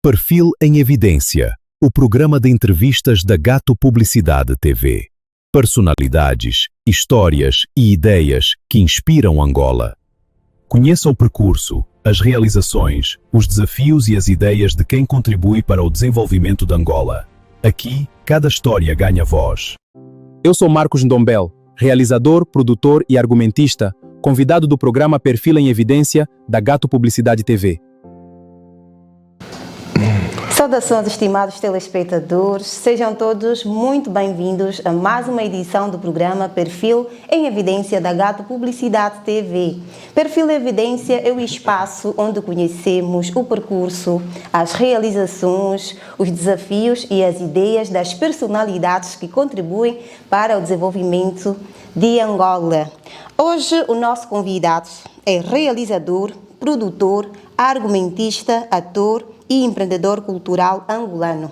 Perfil em Evidência, o programa de entrevistas da Gato Publicidade TV. Personalidades, histórias e ideias que inspiram Angola. Conheça o percurso, as realizações, os desafios e as ideias de quem contribui para o desenvolvimento de Angola. Aqui, cada história ganha voz. Eu sou Marcos Ndombel, realizador, produtor e argumentista, convidado do programa Perfil em Evidência da Gato Publicidade TV. Saudações, estimados telespectadores, sejam todos muito bem-vindos a mais uma edição do programa Perfil em Evidência da Gato Publicidade TV. Perfil em Evidência é o espaço onde conhecemos o percurso, as realizações, os desafios e as ideias das personalidades que contribuem para o desenvolvimento de Angola. Hoje o nosso convidado é realizador, produtor, argumentista, ator e empreendedor cultural angolano.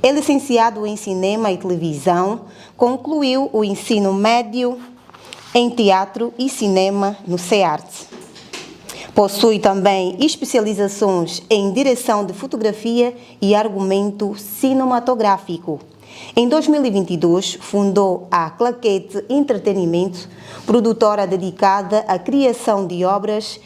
É licenciado em cinema e televisão, concluiu o ensino médio em teatro e cinema no CEARTE. Possui também especializações em direção de fotografia e argumento cinematográfico. Em 2022, fundou a Claquete Entretenimento, produtora dedicada à criação de obras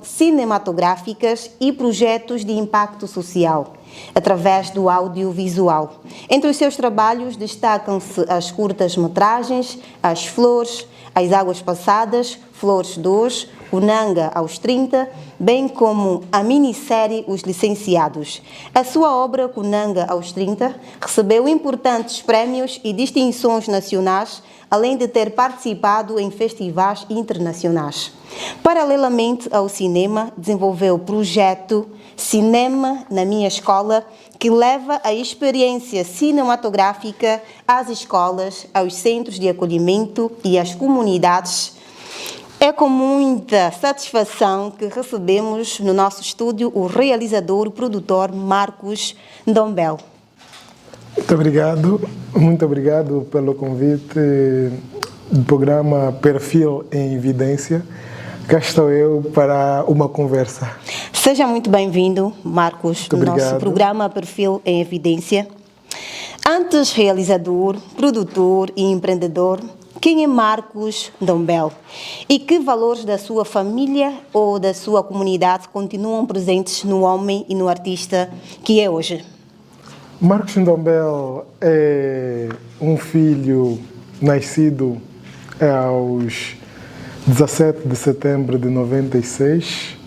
cinematográficas e projetos de impacto social, através do audiovisual. Entre os seus trabalhos destacam-se as curtas-metragens, As Flores, As Águas Passadas, Flores 2, O Nanga aos 30, bem como a minissérie Os Licenciados. A sua obra, Kunanga aos 30, recebeu importantes prémios e distinções nacionais, além de ter participado em festivais internacionais. Paralelamente ao cinema, desenvolveu o projeto Cinema na Minha Escola, que leva a experiência cinematográfica às escolas, aos centros de acolhimento e às comunidades. É com muita satisfação que recebemos no nosso estúdio o realizador, o produtor Marcos Ndombel. Muito obrigado pelo convite do programa Perfil em Evidência. Cá estou eu para uma conversa. Seja muito bem-vindo, Marcos, no nosso programa Perfil em Evidência. Antes realizador, produtor e empreendedor, quem é Marcos Ndombel? E que valores da sua família ou da sua comunidade continuam presentes no homem e no artista que é hoje? Marcos Ndombel é um filho nascido aos 17 de setembro de 96.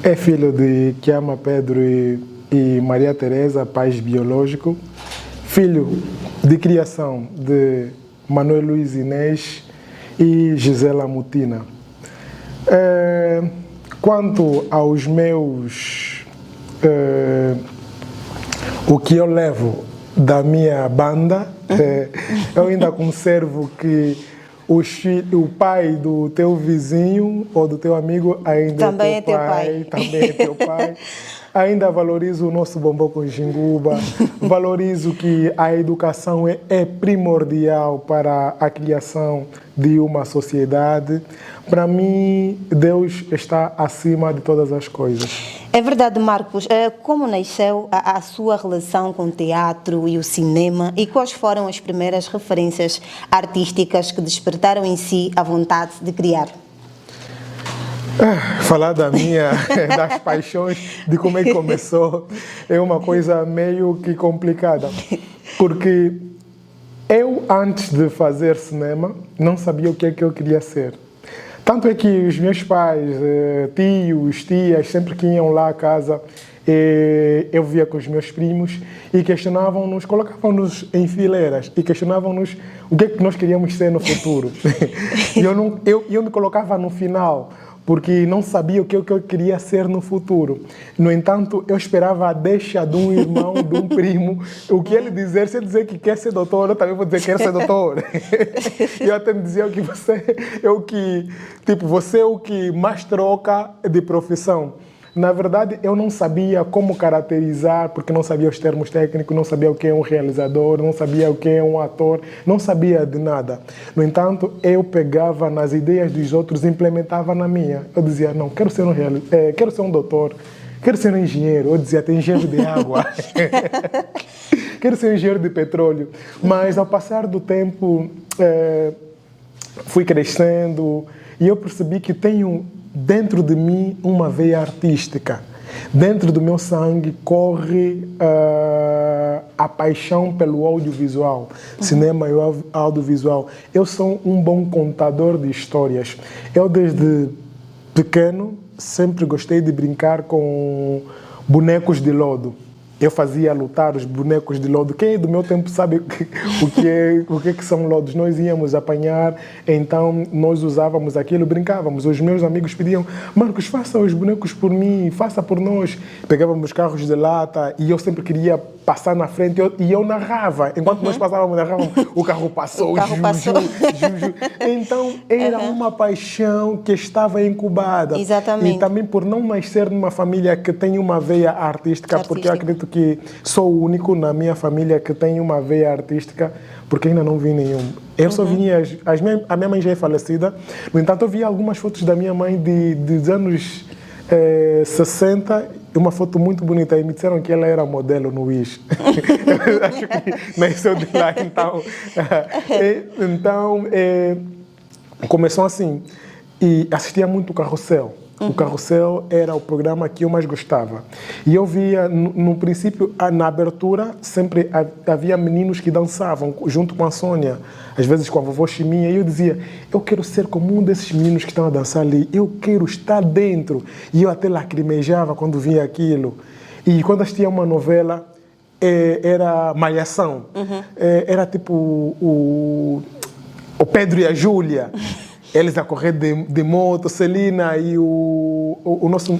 É filho de Kiama Pedro e Maria Teresa, pais biológicos. Filho de criação de Manuel Luiz Inês e Gisela Mutina. Quanto aos meus... o que eu levo da minha banda, eu ainda conservo que o pai do teu vizinho ou do teu amigo ainda também é teu pai. Também é teu pai. Ainda valorizo o nosso bombom com jinguba, valorizo que a educação é primordial para a criação de uma sociedade. Para mim, Deus está acima de todas as coisas. É verdade, Marcos. Como nasceu a sua relação com o teatro e o cinema e quais foram as primeiras referências artísticas que despertaram em si a vontade de criar? Falar das paixões, de como é que começou, é uma coisa meio que complicada. Porque eu, antes de fazer cinema, não sabia o que é que eu queria ser. Tanto é que os meus pais, tios, tias, sempre que iam lá à casa, eu via com os meus primos e questionavam-nos, colocavam-nos em fileiras e questionavam-nos o que é que nós queríamos ser no futuro. E eu me colocava no final, porque não sabia o que eu queria ser no futuro. No entanto, eu esperava a deixa de um irmão, de um primo, o que ele dizer, se ele dizer que quer ser doutor, eu também vou dizer que quero ser doutor. Eu até me dizia que você é o que mais troca de profissão. Na verdade, eu não sabia como caracterizar, porque não sabia os termos técnicos, não sabia o que é um realizador, não sabia o que é um ator, não sabia de nada. No entanto, eu pegava nas ideias dos outros e implementava na minha. Eu dizia, não, quero ser um doutor, quero ser um engenheiro. Eu dizia, tem engenheiro de água. Quero ser um engenheiro de petróleo. Mas ao passar do tempo, fui crescendo e eu percebi que tenho dentro de mim uma veia artística. Dentro do meu sangue corre a paixão pelo audiovisual, cinema e audiovisual. Eu sou um bom contador de histórias. Eu, desde pequeno, sempre gostei de brincar com bonecos de lodo. Eu fazia lutar os bonecos de lodo. Quem é do meu tempo sabe o que são lodos. Nós íamos apanhar, então nós usávamos aquilo, brincávamos. Os meus amigos pediam, Marcos, faça os bonecos por mim, faça por nós. Pegávamos carros de lata e eu sempre queria passar na frente e eu narrava. Enquanto nós narrávamos, o carro passou, passou. Então era uma paixão que estava incubada. Exatamente. E também por não nascer numa família que tem uma veia artística. Porque eu acredito que sou o único na minha família que tem uma veia artística, porque ainda não vi nenhum. Eu só vi a minha mãe já é falecida, no entanto eu vi algumas fotos da minha mãe dos anos 60, uma foto muito bonita, e me disseram que ela era modelo no Wish. Acho que nasceu de lá, então começou assim, e assistia muito o Carrossel. O Carrossel era o programa que eu mais gostava. E eu via, no princípio, na abertura, sempre havia meninos que dançavam junto com a Sônia, às vezes com a vovó Chiminha, e eu dizia, eu quero ser como um desses meninos que estão a dançar ali, eu quero estar dentro. E eu até lacrimejava quando via aquilo. E quando assistia uma novela, era Malhação. Era tipo o Pedro e a Júlia. Eles a correr de moto, Celina e o nosso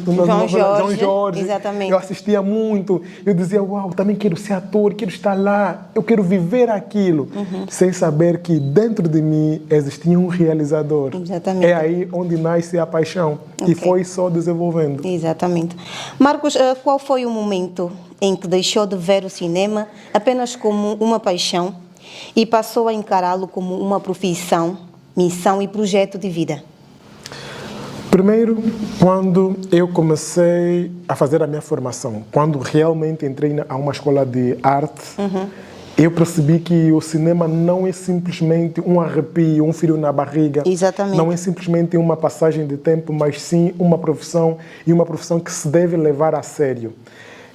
João Jorge. Exatamente. Eu assistia muito. Eu dizia, uau, também quero ser ator, quero estar lá, eu quero viver aquilo. Sem saber que dentro de mim existia um realizador. Exatamente. É aí onde nasce a paixão. Okay. E foi só desenvolvendo. Exatamente. Marcos, qual foi o momento em que deixou de ver o cinema apenas como uma paixão e passou a encará-lo como uma profissão, missão e projeto de vida? Primeiro, quando eu comecei a fazer a minha formação, quando realmente entrei a uma escola de arte, eu percebi que o cinema não é simplesmente um arrepio, um frio na barriga. Exatamente. Não é simplesmente uma passagem de tempo, mas sim uma profissão, e uma profissão que se deve levar a sério.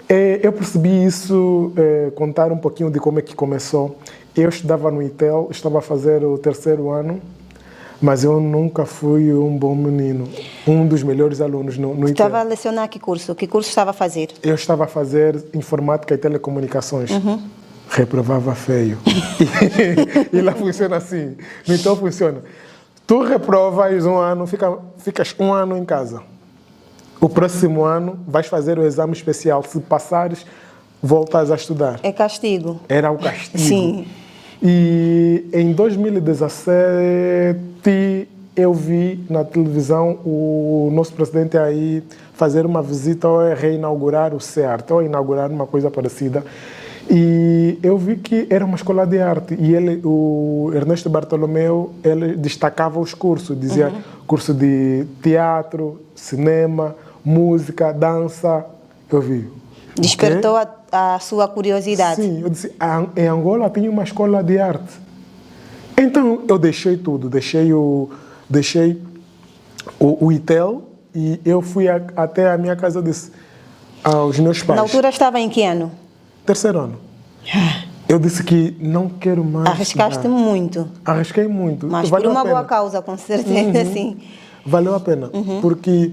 Eu percebi isso, contar um pouquinho de como é que começou. Eu estudava no ITEL, estava a fazer o 3º ano, mas eu nunca fui um bom menino, um dos melhores alunos no ITEL. Estava a lecionar que curso? Que curso estava a fazer? Eu estava a fazer informática e telecomunicações. Reprovava feio. E lá funciona assim. No ITEL funciona. Tu reprovas um ano, ficas um ano em casa. O próximo ano vais fazer o exame especial. Se passares, voltas a estudar. É castigo. Era o castigo. Sim. E em 2017 eu vi na televisão o nosso presidente aí fazer uma visita ou reinaugurar o CEART, ou inaugurar uma coisa parecida. E eu vi que era uma escola de arte e o Ernesto Bartolomeu, ele destacava os cursos, dizia curso de teatro, cinema, música, dança. Eu vi. Despertou a sua curiosidade. Sim, eu disse, em Angola tem uma escola de arte. Então eu deixei tudo, deixei o ITEL e eu fui até a minha casa, disse aos meus pais. Na altura estava em que ano? 3º ano. Eu disse que não quero mais. Arriscaste muito. Arrisquei muito. Mas valeu por uma a pena. boa causa, com certeza, sim. Valeu a pena, porque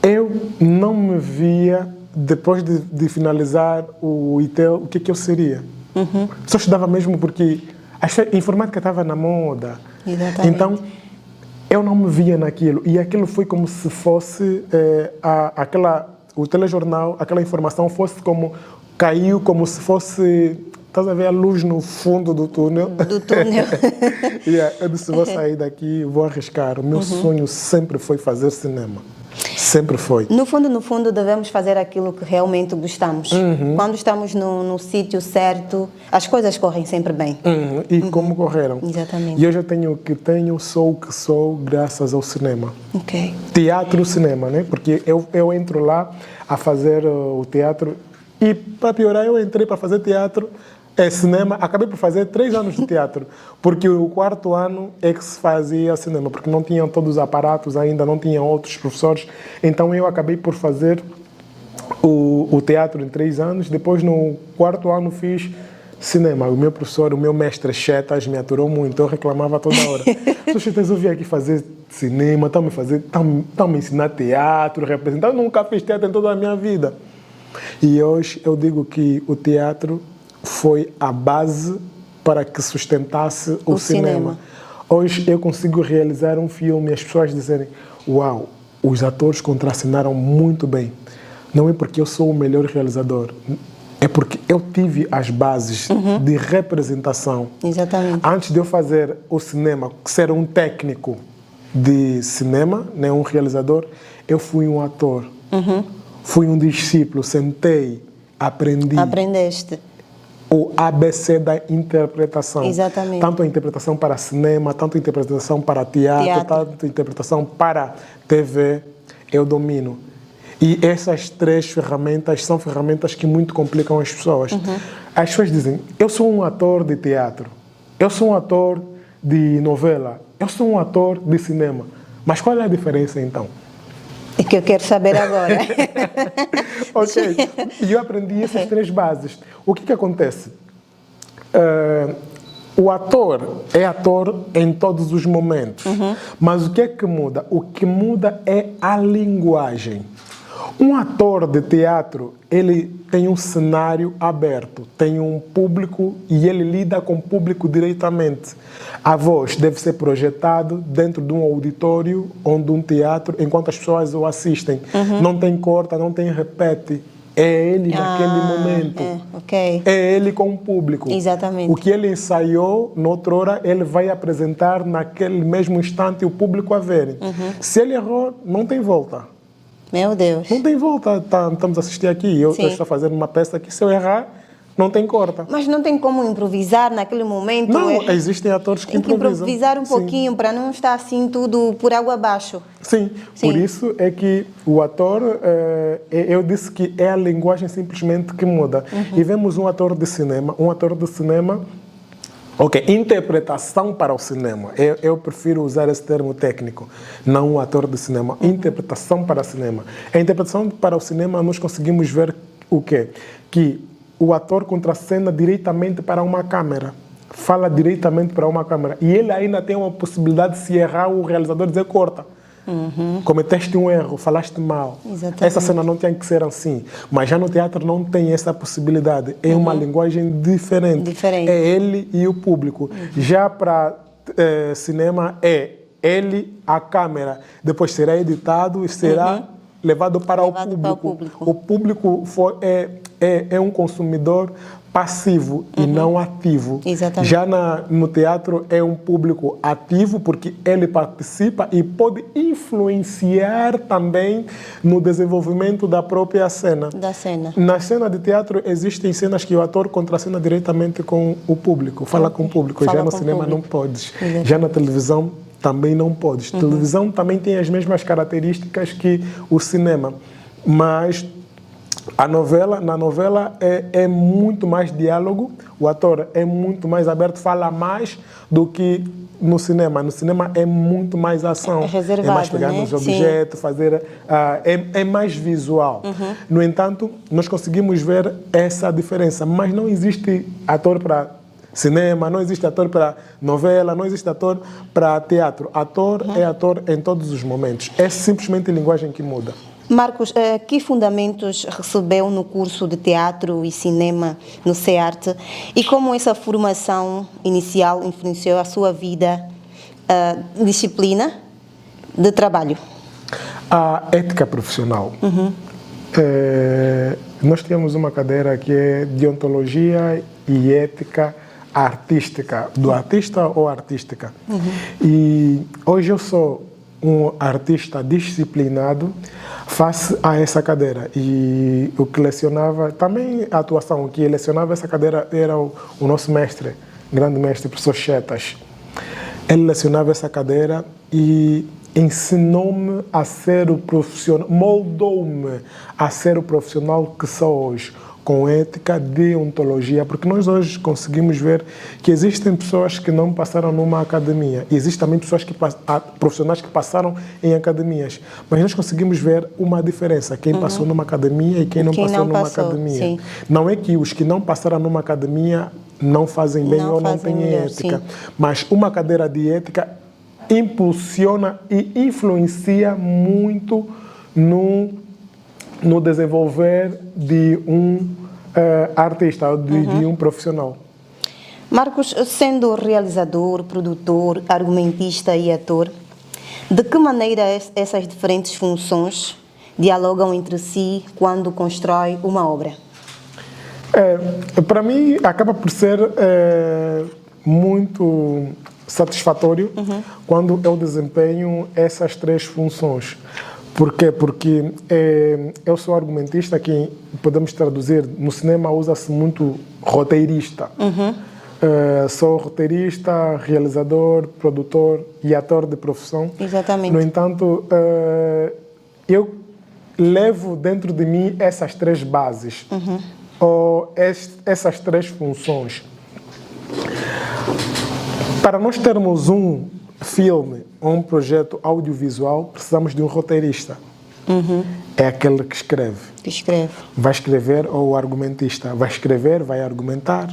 eu não me via, depois de finalizar o ITEL, o que eu seria. Só estudava mesmo porque a informática estava na moda. Exatamente. Então, eu não me via naquilo. E aquilo foi como se fosse o telejornal, aquela informação caiu como se fosse, estás a ver a luz no fundo do túnel? Do túnel. Eu disse, vou sair daqui, vou arriscar. O meu sonho sempre foi fazer cinema. Sempre foi. No fundo, devemos fazer aquilo que realmente gostamos. Quando estamos no sítio certo, as coisas correm sempre bem. E como correram. Exatamente. E hoje eu tenho o que tenho, sou o que sou, graças ao cinema. Ok. Teatro, cinema, né? Porque eu entro lá a fazer o teatro e, para piorar, eu entrei para fazer teatro, cinema, acabei por fazer 3 anos de teatro, porque o 4º ano é que se fazia cinema, porque não tinham todos os aparatos ainda, não tinham outros professores, então eu acabei por fazer o teatro em 3 anos, depois no 4º ano fiz cinema. O meu professor, o meu mestre Chetas me aturou muito, eu reclamava toda hora. Sou Chetas, eu vim aqui fazer cinema, estão me ensinando teatro, representar, eu nunca fiz teatro em toda a minha vida. E hoje eu digo que o teatro foi a base para que sustentasse o cinema. Hoje eu consigo realizar um filme e as pessoas dizerem: uau, os atores contracenaram muito bem. Não é porque eu sou o melhor realizador, é porque eu tive as bases de representação. Exatamente. Antes de eu fazer o cinema, ser um técnico de cinema, né, um realizador, eu fui um ator. Fui um discípulo, sentei, aprendi. Aprendeste. O ABC da interpretação. Exatamente. Tanto a interpretação para cinema, tanto a interpretação para teatro, tanto a interpretação para TV, eu domino. E essas 3 ferramentas são ferramentas que muito complicam as pessoas. As pessoas dizem: eu sou um ator de teatro, eu sou um ator de novela, eu sou um ator de cinema. Mas qual é a diferença então? É que eu quero saber agora. Ok. E eu aprendi essas 3 bases. O que acontece? O ator é ator em todos os momentos. Mas o que é que muda? O que muda é a linguagem. Um ator de teatro, ele tem um cenário aberto, tem um público e ele lida com o público diretamente. A voz deve ser projetada dentro de um auditório ou de um teatro enquanto as pessoas o assistem. Não tem corta, não tem repete. É ele naquele momento. Okay. É ele com o público. Exatamente. O que ele ensaiou, noutra hora, ele vai apresentar naquele mesmo instante e o público a verem. Se ele errou, não tem volta. Meu Deus. Não tem volta. Estamos a assistir aqui. Eu estou fazendo uma peça que, se eu errar, não tem corta. Mas não tem como improvisar naquele momento? Não, existem atores que improvisam. Tem que improvisar um pouquinho para não estar assim tudo por água abaixo. Sim, por isso é que o ator, eu disse que é a linguagem simplesmente que muda. E vemos um ator de cinema, ok, interpretação para o cinema. Eu prefiro usar esse termo técnico, não um ator de cinema. Interpretação para o cinema. A interpretação para o cinema, nós conseguimos ver o quê? Que o ator contracena diretamente para uma câmera. Fala diretamente para uma câmera. E ele ainda tem uma possibilidade de, se errar, o realizador dizer: corta. Cometeste um erro, falaste mal. Exatamente. Essa cena não tinha que ser assim. Mas já no teatro não tem essa possibilidade. É uma linguagem diferente. É ele e o público. Já para cinema é ele, a câmera. Depois será editado e será levado para o público. O público é um consumidor passivo e não ativo. Exatamente. Já no teatro é um público ativo, porque ele participa e pode influenciar também no desenvolvimento da própria cena. Na cena de teatro existem cenas que o ator contracena diretamente com o público, fala com o público. Já no cinema não podes. Já na televisão também não podes. Televisão também tem as mesmas características que o cinema, mas na novela é muito mais diálogo, o ator é muito mais aberto, fala mais do que no cinema. No cinema é muito mais ação, reservado, é mais pegar nos objetos, fazer, é mais visual. No entanto, nós conseguimos ver essa diferença, mas não existe ator para cinema, não existe ator para novela, não existe ator para teatro. Ator é ator em todos os momentos, é simplesmente a linguagem que muda. Marcos, que fundamentos recebeu no curso de teatro e cinema no CEARTE e como essa formação inicial influenciou a sua vida, disciplina de trabalho? A ética profissional. Nós temos uma cadeira que é deontologia e ética artística, do artista ou artística. E hoje eu sou um artista disciplinado face a essa cadeira. E o que lecionava, também a atuação, o que lecionava essa cadeira era o nosso mestre, grande mestre, professor Chetas. Ele lecionava essa cadeira e ensinou-me a ser o profissional, moldou-me a ser o profissional que sou hoje, com ética, deontologia, porque nós hoje conseguimos ver que existem pessoas que não passaram numa academia, e existem também pessoas profissionais que passaram em academias, mas nós conseguimos ver uma diferença, quem passou numa academia e quem não passou numa academia. Sim. Não é que os que não passaram numa academia não fazem bem ou não têm ética, sim. Mas uma cadeira de ética impulsiona e influencia muito no desenvolver de um artista, de um profissional. Marcos, sendo realizador, produtor, argumentista e ator, de que maneira essas diferentes funções dialogam entre si quando constrói uma obra? Para mim, acaba por ser muito satisfatório quando eu desempenho essas três funções. Por quê? Porque eu sou argumentista, que podemos traduzir, no cinema usa-se muito roteirista. Sou roteirista, realizador, produtor e ator de profissão. Exatamente. No entanto, eu levo dentro de mim essas três bases, ou essas três funções. Para nós termos um filme ou um projeto audiovisual, precisamos de um roteirista. É aquele que escreve. Vai escrever, ou o argumentista vai escrever, vai argumentar.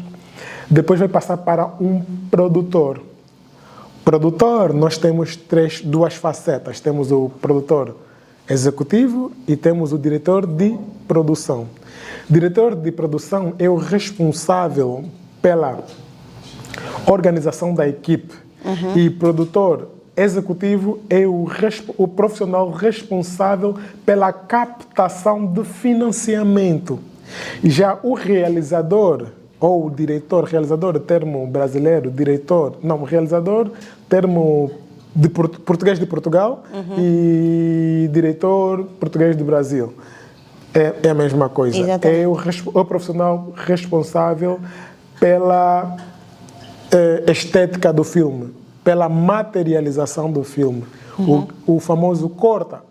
Depois vai passar para um produtor. Produtor, nós temos duas facetas. Temos o produtor executivo e temos o diretor de produção. Diretor de produção é o responsável pela organização da equipe. E produtor executivo é o profissional responsável pela captação de financiamento. E já o realizador, ou diretor, realizador, termo brasileiro, realizador, termo de português de Portugal, e diretor português do Brasil. É a mesma coisa. Exatamente. É o profissional responsável pela estética do filme, pela materialização do filme. O famoso corta.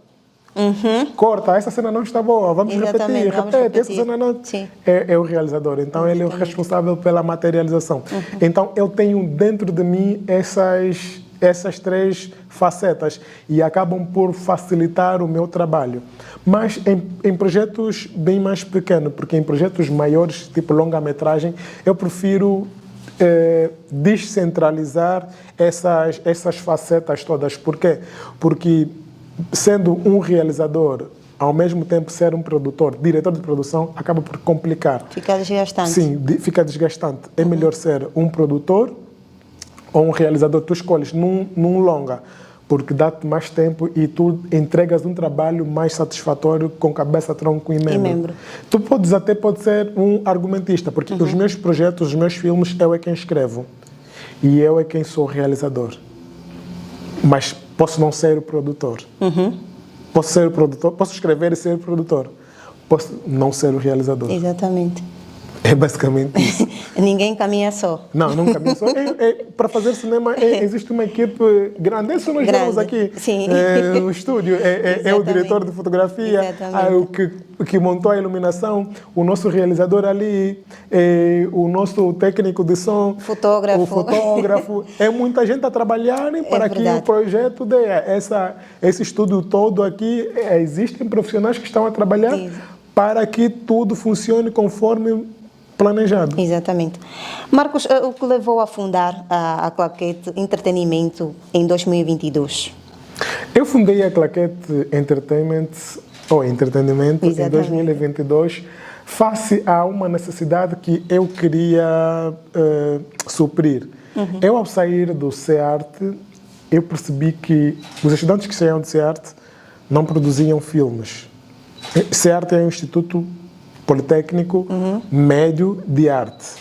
Corta, essa cena não está boa, vamos repetir. Essa cena não... É o realizador, então ele é o responsável pela materialização. Então eu tenho dentro de mim essas três facetas e acabam por facilitar o meu trabalho. Mas em projetos bem mais pequenos, porque em projetos maiores, tipo longa-metragem, eu prefiro descentralizar essas facetas todas. Por quê? Porque sendo um realizador, ao mesmo tempo ser um produtor, diretor de produção, acaba por complicar. Fica desgastante. Sim, fica desgastante. É melhor ser um produtor ou um realizador. Tu escolhes num longa, porque dá-te mais tempo e tu entregas um trabalho mais satisfatório, com cabeça, tronco e membro. Tu pode ser um argumentista, porque os meus projetos, os meus filmes, eu é quem escrevo e eu é quem sou realizador. Mas posso não ser o produtor. Posso ser o produtor, posso escrever e ser o produtor. Posso não ser o realizador. Exatamente. É basicamente isso. Ninguém caminha só. Não caminha só. Para fazer cinema existe uma equipe grande. Isso nós vemos aqui no estúdio. É o diretor de fotografia, o que montou a iluminação, o nosso realizador ali, o nosso técnico de som, o fotógrafo. É muita gente a trabalhar para que o projeto dê. Esse estúdio todo aqui, existem profissionais que estão a trabalhar para que tudo funcione conforme planejado. Exatamente. Marcos, o que levou a fundar a Claquete Entretenimento em 2022? Eu fundei a Claquete Entretenimento em 2022 face a uma necessidade que eu queria suprir. Eu, ao sair do CEARTE, eu percebi que os estudantes que saíam do CEARTE não produziam filmes. CEARTE é um instituto politécnico médio de arte.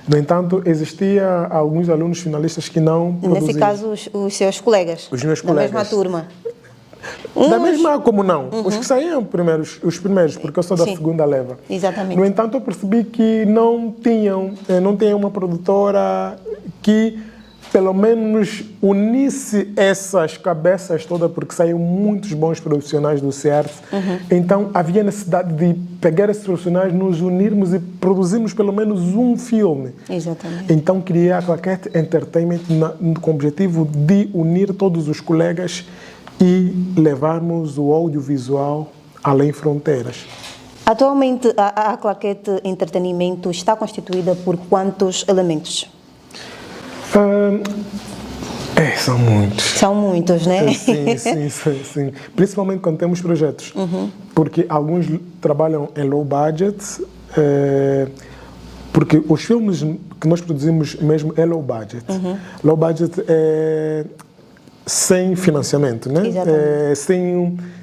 No entanto, existia alguns alunos finalistas que não produziam. Nesse caso, os seus colegas? Os meus colegas. Da mesma turma? Da mesma como não. Os que saíam os primeiros, porque eu sou da Sim. segunda leva. Exatamente. No entanto, eu percebi que não tinham uma produtora que pelo menos unisse essas cabeças todas, porque saíram muitos bons profissionais do CERT. Então havia necessidade de pegar esses profissionais, nos unirmos e produzirmos pelo menos um filme. Exatamente. Então criei a Claquete Entertainment com o objetivo de unir todos os colegas e levarmos o audiovisual além fronteiras. Atualmente, a Claquete Entretenimento está constituída por quantos elementos? São muitos. São muitos, né? Sim. Principalmente quando temos projetos. Porque alguns trabalham em low budget, porque os filmes que nós produzimos mesmo é low budget. Low budget é sem financiamento, né?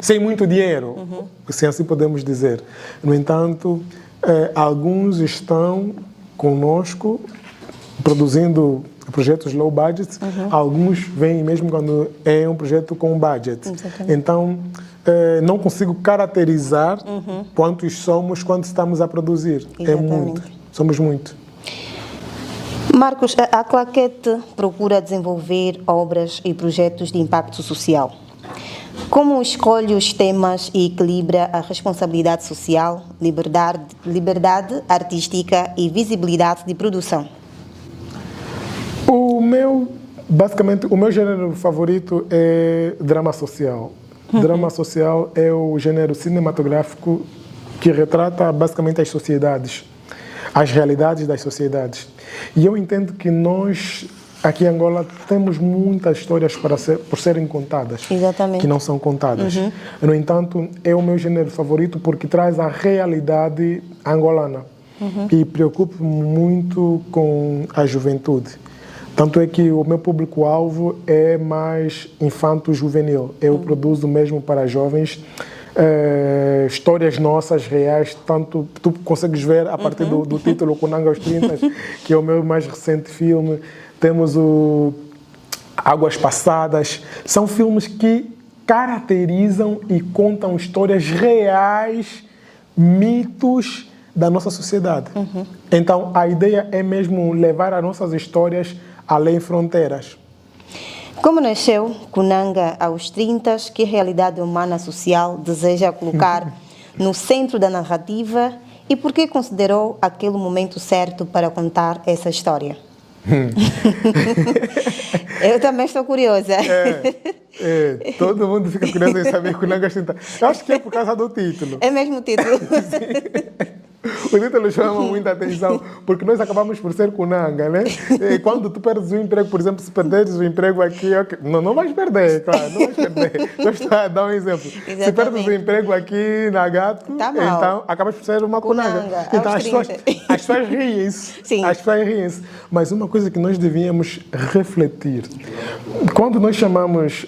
Sem muito dinheiro, se assim podemos dizer. No entanto, alguns estão conosco produzindo projetos low budget, alguns vêm mesmo quando é um projeto com budget. Exatamente. Então, não consigo caracterizar quantos somos quando estamos a produzir. Exatamente. É muito, somos muito. Marcos, a Claquete procura desenvolver obras e projetos de impacto social. Como escolhe os temas e equilibra a responsabilidade social, liberdade artística e visibilidade de produção? Basicamente, o meu gênero favorito é drama social. Drama social é o gênero cinematográfico que retrata basicamente as sociedades, as realidades das sociedades. E eu entendo que nós, aqui em Angola, temos muitas histórias por serem contadas. Exatamente. Que não são contadas. No entanto, é o meu gênero favorito porque traz a realidade angolana. E preocupo-me muito com a juventude. Tanto é que o meu público-alvo é mais infanto-juvenil. Eu produzo mesmo para jovens histórias nossas, reais. Tanto tu consegues ver a partir do título Kunanga aos 30, que é o meu mais recente filme. Temos o Águas Passadas. São filmes que caracterizam e contam histórias reais, mitos da nossa sociedade. Então, a ideia é mesmo levar as nossas histórias além fronteiras. Como nasceu Kunanga aos 30, que realidade humana social deseja colocar no centro da narrativa e por que considerou aquele momento certo para contar essa história? Eu também estou curiosa. Todo mundo fica curioso em saber Kunanga aos 30. Eu acho que é por causa do título. É mesmo o título? O título chama muita atenção, porque nós acabamos por ser Kunanga, né? E quando tu perdes o emprego, por exemplo, se perderes o emprego aqui, okay, não vais perder, claro, não vais perder. Estou a dar um exemplo. Exatamente. Se perdes o emprego aqui na Gato, Tá mal. Então acabas por ser uma Kunanga. Então as pessoas riem-se. Sim. As pessoas riem-se. Mas uma coisa que nós devíamos refletir. Quando nós falamos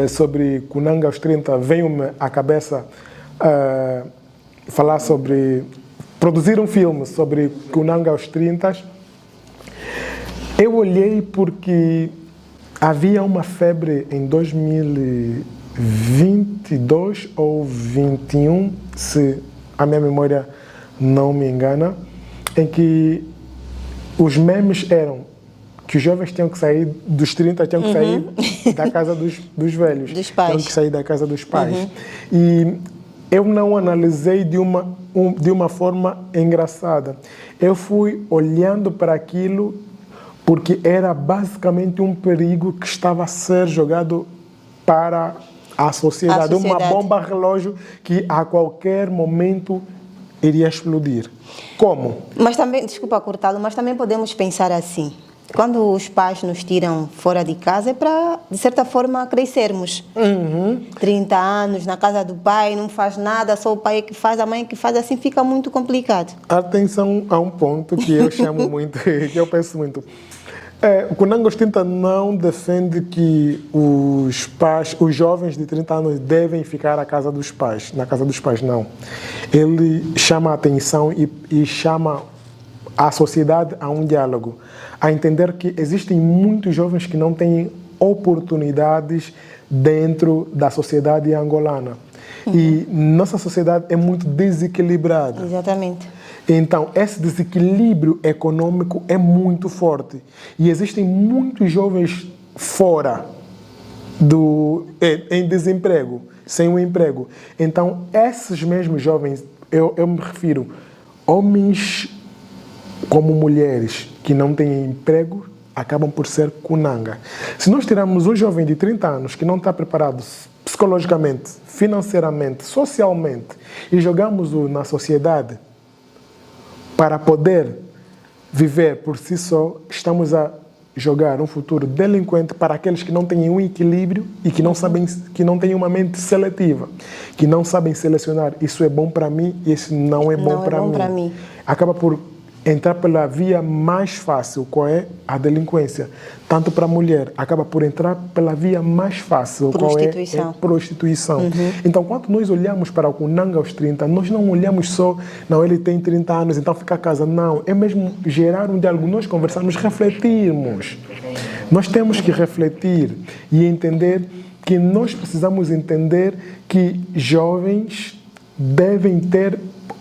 sobre Kunanga aos 30, veio-me à cabeça falar sobre produzir um filme sobre Kunanga aos 30. Eu olhei porque havia uma febre em 2022 ou 2021, se a minha memória não me engana, em que os memes eram que os jovens tinham que sair dos 30, tinham que sair da casa dos velhos. Dos pais. Tinham que sair da casa dos pais. E eu não analisei de uma forma engraçada. Eu fui olhando para aquilo porque era basicamente um perigo que estava a ser jogado para a sociedade. Uma bomba relógio que a qualquer momento iria explodir. Como? Mas também, desculpa cortá-lo, mas também podemos pensar assim. Quando os pais nos tiram fora de casa é para, de certa forma, crescermos. 30 anos na casa do pai, não faz nada, só o pai é que faz, a mãe é que faz, assim fica muito complicado. Atenção a um ponto que eu chamo muito, que eu penso muito. O Kunanga aos 30 não defende que os jovens de 30 anos devem ficar na casa dos pais, não. Ele chama a atenção e chama a sociedade a um diálogo, a entender que existem muitos jovens que não têm oportunidades dentro da sociedade angolana. E nossa sociedade é muito desequilibrada. Exatamente. Então, esse desequilíbrio econômico é muito forte. E existem muitos jovens fora em desemprego, sem um emprego. Então, esses mesmos jovens, eu me refiro homens como mulheres que não têm emprego, acabam por ser cunanga. Se nós tirarmos um jovem de 30 anos que não está preparado psicologicamente, financeiramente, socialmente e jogamos-o na sociedade para poder viver por si só, estamos a jogar um futuro delinquente para aqueles que não têm um equilíbrio e que não sabem, que não têm uma mente seletiva, que não sabem selecionar. Isso é bom para mim e isso não é bom para mim. Acaba por entrar pela via mais fácil, qual é a delinquência. Tanto para a mulher, acaba por entrar pela via mais fácil, qual é a prostituição. Então, quando nós olhamos para o cunanga aos 30, nós não olhamos só, não, ele tem 30 anos, então fica a casa. Não, é mesmo gerar um diálogo, nós conversarmos, refletirmos. Nós temos que refletir e entender que nós precisamos entender que jovens devem ter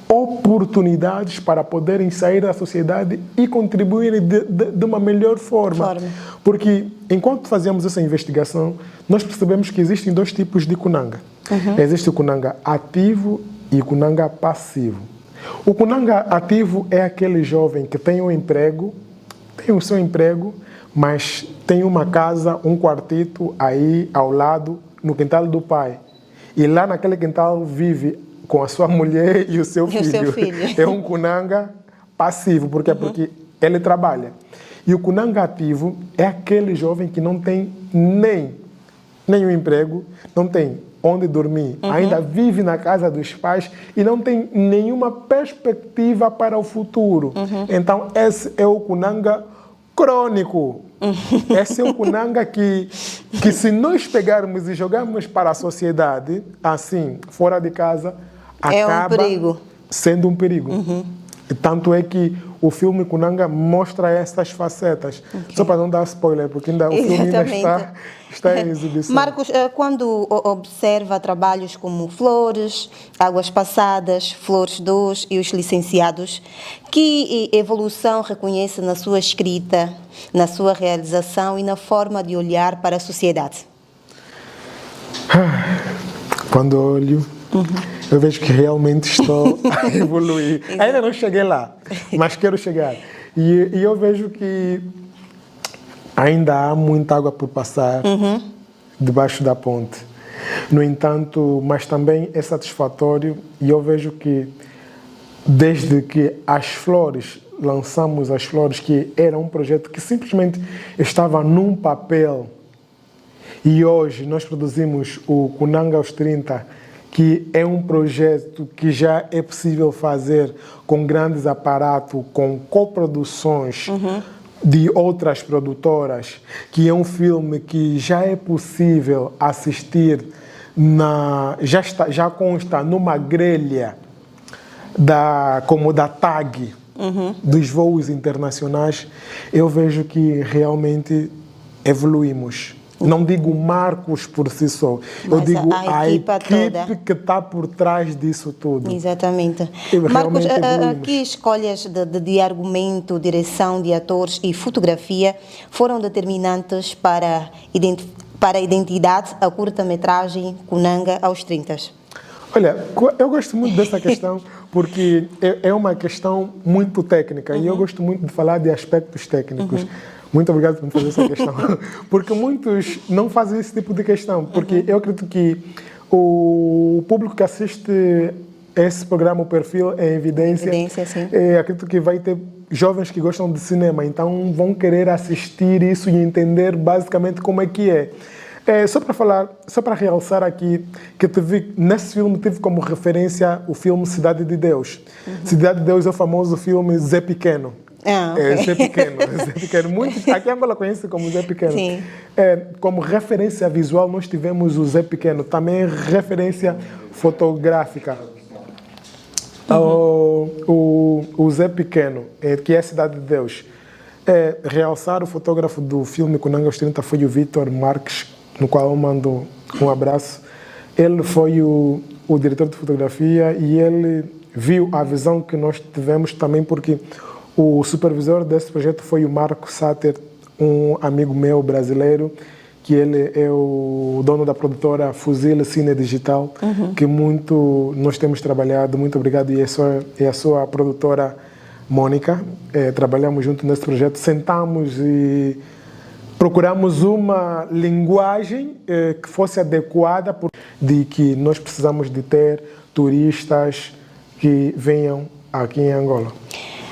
oportunidades para poderem sair da sociedade e contribuírem de uma melhor forma. Porque, enquanto fazíamos essa investigação, nós percebemos que existem dois tipos de cunanga. Existe o cunanga ativo e o cunanga passivo. O cunanga ativo é aquele jovem que tem um emprego, tem o seu emprego, mas tem uma casa, um quartito aí ao lado, no quintal do pai. E lá naquele quintal vive com a sua mulher e o seu filho. É um cunanga passivo, porque ele trabalha. E o cunanga ativo é aquele jovem que não tem nenhum emprego, não tem onde dormir, ainda vive na casa dos pais e não tem nenhuma perspectiva para o futuro. Então, esse é o cunanga crônico. Esse é o cunanga que se nós pegarmos e jogarmos para a sociedade, assim, fora de casa, acaba sendo um perigo. E tanto é que o filme Cunanga mostra essas facetas. Só para não dar spoiler, porque ainda o filme ainda está em exibição. Marcos, quando observa trabalhos como Flores, Águas Passadas, Flores 2 e Os Licenciados, que evolução reconhece na sua escrita, na sua realização e na forma de olhar para a sociedade? Quando olho, eu vejo que realmente estou a evoluir. Ainda não cheguei lá, mas quero chegar. E eu vejo que ainda há muita água por passar debaixo da ponte. No entanto, mas também é satisfatório e eu vejo que desde que lançamos as Flores, que era um projeto que simplesmente estava num papel, e hoje nós produzimos o Cunanga aos 30, que é um projeto que já é possível fazer com grandes aparatos, com coproduções de outras produtoras, que é um filme que já é possível assistir, já consta numa grelha como da TAG, dos voos internacionais. Eu vejo que realmente evoluímos. Não digo Marcos por si só, eu digo a equipe que está por trás disso tudo. Exatamente. Marcos, aqui escolhas de argumento, direção de atores e fotografia foram determinantes para a identidade, a curta-metragem Cunanga aos 30. Olha, eu gosto muito dessa questão porque é uma questão muito técnica e eu gosto muito de falar de aspectos técnicos. Muito obrigado por me fazer essa questão. Porque muitos não fazem esse tipo de questão. Porque eu acredito que o público que assiste esse programa, o Perfil em Evidência, sim. Acredito que vai ter jovens que gostam de cinema. Então vão querer assistir isso e entender basicamente como é que é. Só para realçar aqui, que nesse filme tive como referência o filme Cidade de Deus. Cidade de Deus é o famoso filme Zé Pequeno. Zé Pequeno. Muitos aqui em Angola conhecem como Zé Pequeno. Sim. Como referência visual, nós tivemos o Zé Pequeno, também referência fotográfica. O Zé Pequeno, que é a Cidade de Deus. Realçar o fotógrafo do filme Cunanga aos 30 foi o Vitor Marques, no qual eu mando um abraço. Ele foi o diretor de fotografia e ele viu a visão que nós tivemos também, porque o supervisor desse projeto foi o Marco Sater, um amigo meu brasileiro, que ele é o dono da produtora Fuzil Cine Digital, que muito nós temos trabalhado. Muito obrigado. E a sua produtora Mônica. Trabalhamos junto nesse projeto. Sentamos e procuramos uma linguagem que fosse adequada, de que nós precisamos de ter turistas que venham aqui em Angola.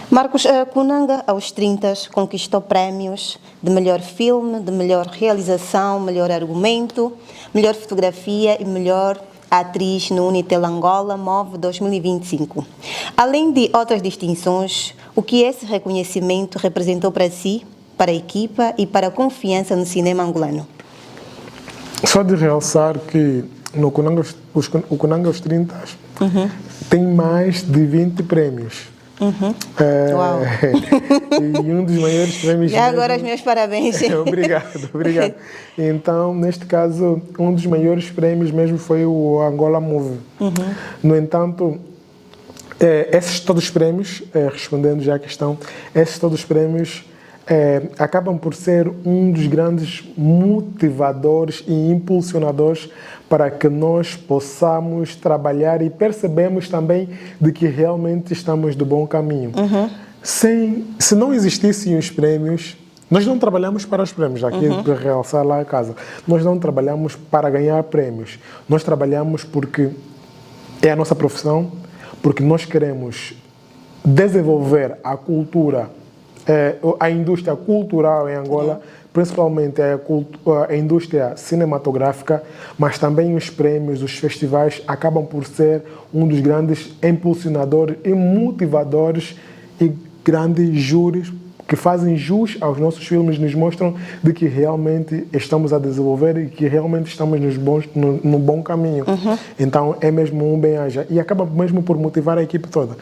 Marcos, Kunanga, aos 30, conquistou prémios de melhor filme, de melhor realização, melhor argumento, melhor fotografia e melhor atriz no Unitel Angola MOV 2025. Além de outras distinções, o que esse reconhecimento representou para si, para a equipa e para a confiança no cinema angolano? Só de realçar que no Kunanga, o Kunanga aos 30 tem mais de 20 prémios. Uau. E um dos maiores prémios. E agora os meus parabéns. Obrigado. Então, neste caso, um dos maiores prémios mesmo foi o Angola Move. No entanto, esses todos os prémios, respondendo já à questão, esses todos os prémios acabam por ser um dos grandes motivadores e impulsionadores para que nós possamos trabalhar e percebemos também de que realmente estamos do bom caminho. Se não existissem os prémios, nós não trabalhamos para os prémios, aqui para realçar lá a casa. Nós não trabalhamos para ganhar prémios. Nós trabalhamos porque é a nossa profissão, porque nós queremos desenvolver a cultura, a indústria cultural em Angola, principalmente a indústria cinematográfica, mas também os prêmios, os festivais acabam por ser um dos grandes impulsionadores e motivadores e grandes júris que fazem jus aos nossos filmes, nos mostram de que realmente estamos a desenvolver e que realmente estamos no bom caminho. Então é mesmo um bem-aja e acaba mesmo por motivar a equipe toda.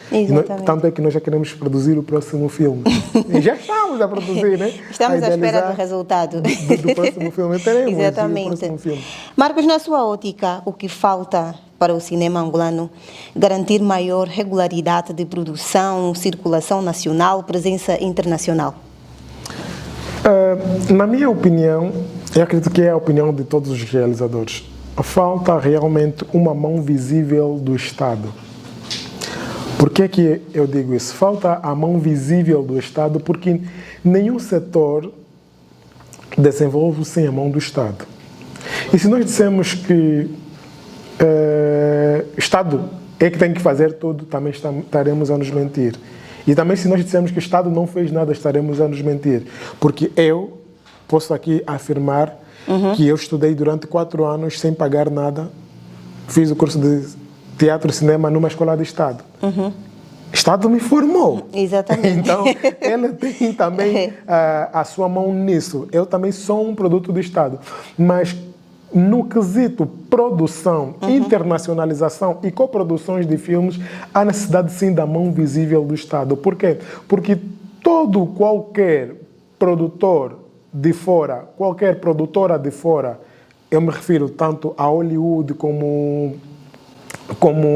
Tanto é que nós já queremos produzir o próximo filme. E já estamos a produzir, né? Estamos à espera do resultado. Do próximo filme. Teremos Exatamente. o próximo filme. Marcos, na sua ótica, o que falta para o cinema angolano garantir maior regularidade de produção, circulação nacional, presença internacional? Na minha opinião, eu acredito que é a opinião de todos os realizadores, falta realmente uma mão visível do Estado. Por que eu digo isso? Falta a mão visível do Estado porque nenhum setor desenvolve sem a mão do Estado. E se nós dissemos que Estado é que tem que fazer tudo, também estaremos a nos mentir. E também se nós dissermos que o Estado não fez nada, estaremos a nos mentir. Porque eu posso aqui afirmar que eu estudei durante 4 anos sem pagar nada, fiz o curso de teatro e cinema numa escola de Estado. O Estado me formou. Exatamente. Então, ela tem também a sua mão nisso. Eu também sou um produto do Estado. Mas no quesito produção, internacionalização e coproduções de filmes, há necessidade sim da mão visível do Estado. Por quê? Porque qualquer produtor de fora, qualquer produtora de fora, eu me refiro tanto a Hollywood como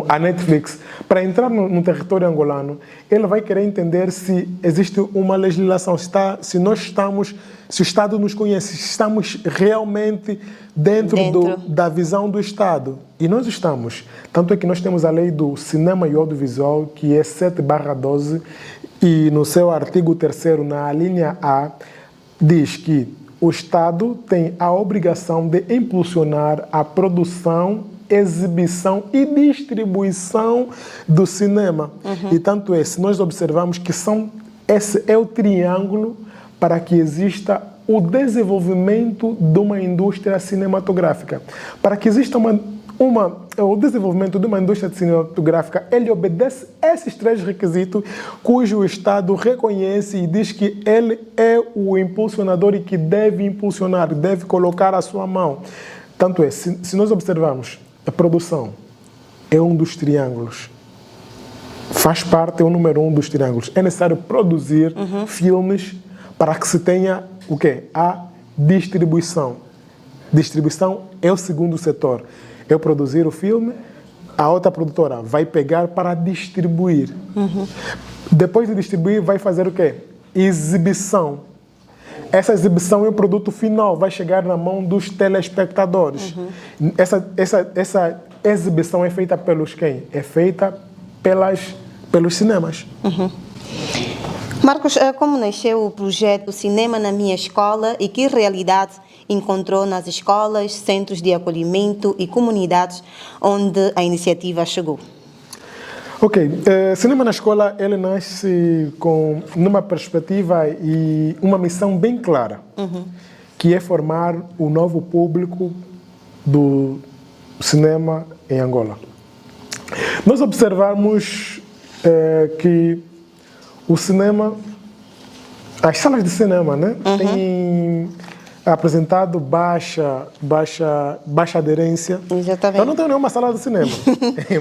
a Netflix, para entrar no território angolano, ele vai querer entender se existe uma legislação, se o Estado nos conhece, se estamos realmente dentro da visão do Estado. E nós estamos. Tanto é que nós temos a lei do cinema e audiovisual, que é 7/12, e no seu artigo 3º, na linha A, diz que o Estado tem a obrigação de impulsionar a produção, exibição e distribuição do cinema. E tanto é, se nós observamos que esse é o triângulo para que exista o desenvolvimento de uma indústria cinematográfica. Para que exista o desenvolvimento de uma indústria cinematográfica, ele obedece esses 3 requisitos, cujo o Estado reconhece e diz que ele é o impulsionador e que deve impulsionar, deve colocar a sua mão. Tanto é, se nós observarmos, a produção é um dos triângulos. Faz parte, é o número 1 dos triângulos. É necessário produzir filmes para que se tenha o quê? A distribuição. Distribuição é o segundo setor. Eu produzir o filme, a outra produtora vai pegar para distribuir. Depois de distribuir, vai fazer o quê? Exibição. Essa exibição é o produto final, vai chegar na mão dos telespectadores. Essa exibição é feita pelos quem? É feita pelos cinemas. Marcos, como nasceu o projeto Cinema na Minha Escola e que realidade encontrou nas escolas, centros de acolhimento e comunidades onde a iniciativa chegou? Ok, Cinema na Escola, ele nasce numa perspectiva e uma missão bem clara, que é formar o novo público do cinema em Angola. Nós observamos que o cinema, as salas de cinema, né, têm apresentado baixa aderência. Exatamente. Eu não tenho nenhuma sala de cinema,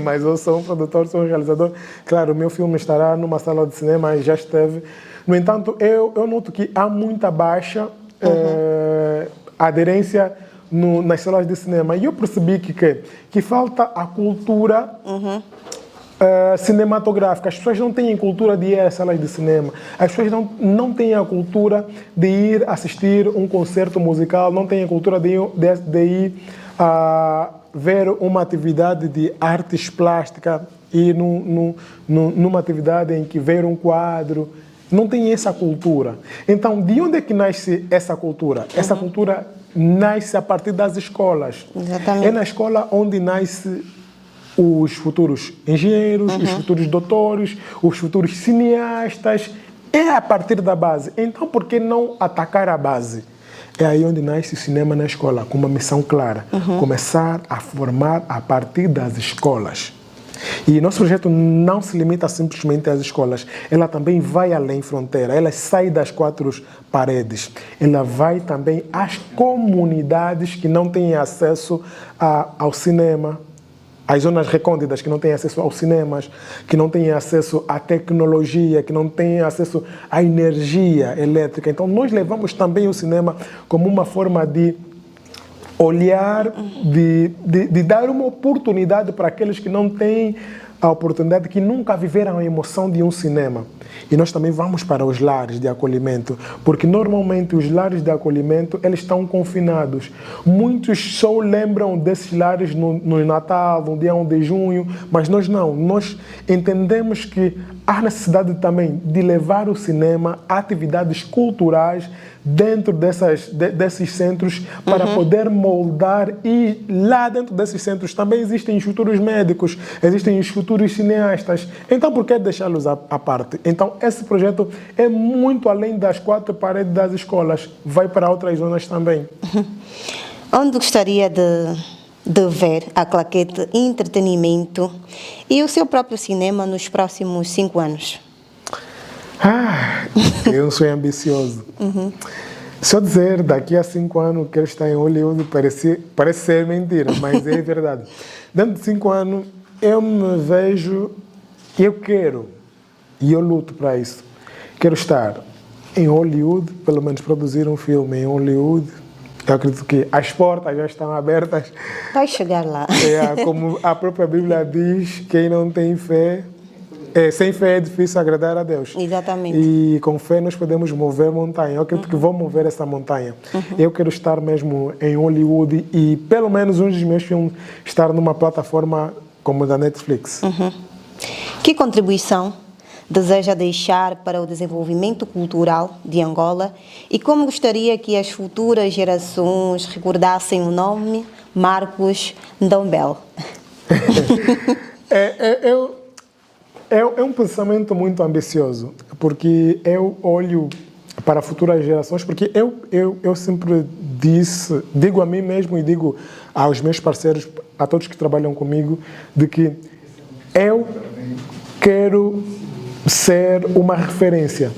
mas eu sou um produtor, sou um realizador. Claro, o meu filme estará numa sala de cinema e já esteve. No entanto, eu noto que há muita baixa aderência nas salas de cinema. E eu percebi que falta a cultura cinematográfica. As pessoas não têm cultura de ir às salas de cinema. As pessoas não têm a cultura de ir assistir um concerto musical, não têm a cultura de ir a ver uma atividade de artes plásticas, ir numa atividade em que ver um quadro. Não tem essa cultura. Então, de onde é que nasce essa cultura? Essa cultura nasce a partir das escolas. Exatamente. É na escola onde nasce os futuros engenheiros, os futuros doutores, os futuros cineastas. É a partir da base. Então, por que não atacar a base? É aí onde nasce o cinema na escola, com uma missão clara. Começar a formar a partir das escolas. E nosso projeto não se limita simplesmente às escolas. Ela também vai além fronteira. Ela sai das quatro paredes. Ela vai também às comunidades que não têm acesso ao cinema, as zonas recônditas que não têm acesso aos cinemas, que não têm acesso à tecnologia, que não têm acesso à energia elétrica. Então, nós levamos também o cinema como uma forma de olhar, de dar uma oportunidade para aqueles que não têm a oportunidade, que nunca viveram a emoção de um cinema. E nós também vamos para os lares de acolhimento, porque normalmente os lares de acolhimento, eles estão confinados. Muitos só lembram desses lares no Natal, no dia 1 de junho, mas nós não. Nós entendemos que há necessidade também de levar o cinema a atividades culturais dentro desses centros para poder moldar, e lá dentro desses centros também existem os futuros médicos, existem os futuros cineastas. Então, por que deixá-los à parte? Então, esse projeto é muito além das quatro paredes das escolas, vai para outras zonas também. Onde gostaria de ver a Claquete Entretenimento e o seu próprio cinema nos próximos 5 anos? Eu sou ambicioso. Se eu dizer daqui a 5 anos que ele está em Hollywood, parece ser mentira, mas é verdade. Dentro de 5 anos, eu me vejo, eu quero, e eu luto para isso. Quero estar em Hollywood, pelo menos produzir um filme em Hollywood. Eu acredito que as portas já estão abertas. Vai chegar lá. Como a própria Bíblia diz, quem não tem fé, sem fé é difícil agradar a Deus. Exatamente. E com fé nós podemos mover montanha. Eu acredito que vou mover essa montanha. Eu quero estar mesmo em Hollywood e pelo menos um dos meus filmes estar numa plataforma como a da Netflix. Que contribuição deseja deixar para o desenvolvimento cultural de Angola e como gostaria que as futuras gerações recordassem o nome Marcos Ndombele? É um pensamento muito ambicioso, porque eu olho para futuras gerações, porque eu sempre digo a mim mesmo e digo aos meus parceiros, a todos que trabalham comigo, de que eu quero ser uma referência.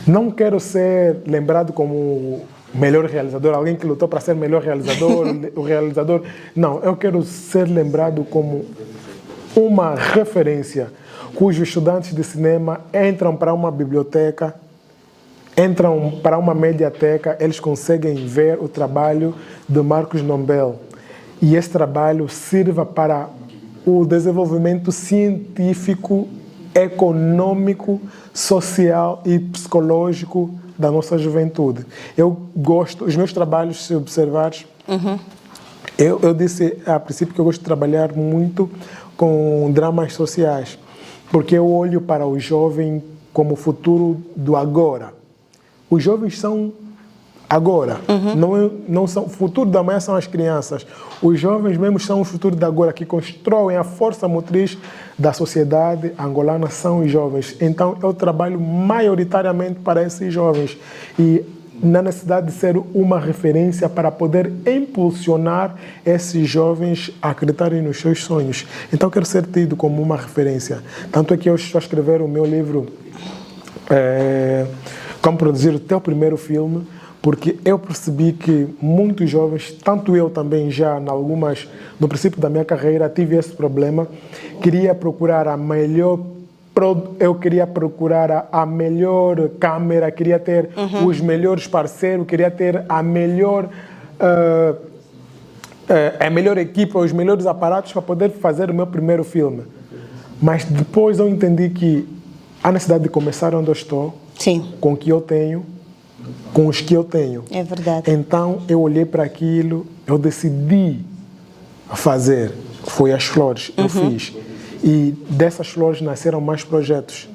Não quero ser lembrado como o melhor realizador, alguém que lutou para ser melhor realizador, o realizador. Não, eu quero ser lembrado como uma referência, cujos estudantes de cinema entram para uma biblioteca, entram para uma mediateca, eles conseguem ver o trabalho de Marcos Ndombele. E esse trabalho sirva para o desenvolvimento científico, econômico, social e psicológico da nossa juventude. Eu gosto, os meus trabalhos, se observares, eu disse a princípio que eu gosto de trabalhar muito com dramas sociais, porque eu olho para o jovem como o futuro do agora. Os jovens são agora, não são, o futuro da manhã são as crianças. Os jovens mesmo são o futuro da agora, que constroem a força motriz da sociedade angolana, são os jovens. Então eu trabalho maioritariamente para esses jovens e na necessidade de ser uma referência para poder impulsionar esses jovens a acreditarem nos seus sonhos. Então eu quero ser tido como uma referência. Tanto é que eu estou a escrever o meu livro Como Produzir o Teu Primeiro Filme, porque eu percebi que muitos jovens, tanto eu também já no princípio da minha carreira, tive esse problema, queria procurar a melhor câmera, queria ter os melhores parceiros, queria ter a melhor equipa, os melhores aparatos para poder fazer o meu primeiro filme. Mas depois eu entendi que há necessidade de começar onde eu estou, Sim. com o que eu tenho, com os que eu tenho. É verdade. Então eu olhei para aquilo, eu decidi fazer. Foi as flores, eu fiz. E dessas flores nasceram mais projetos.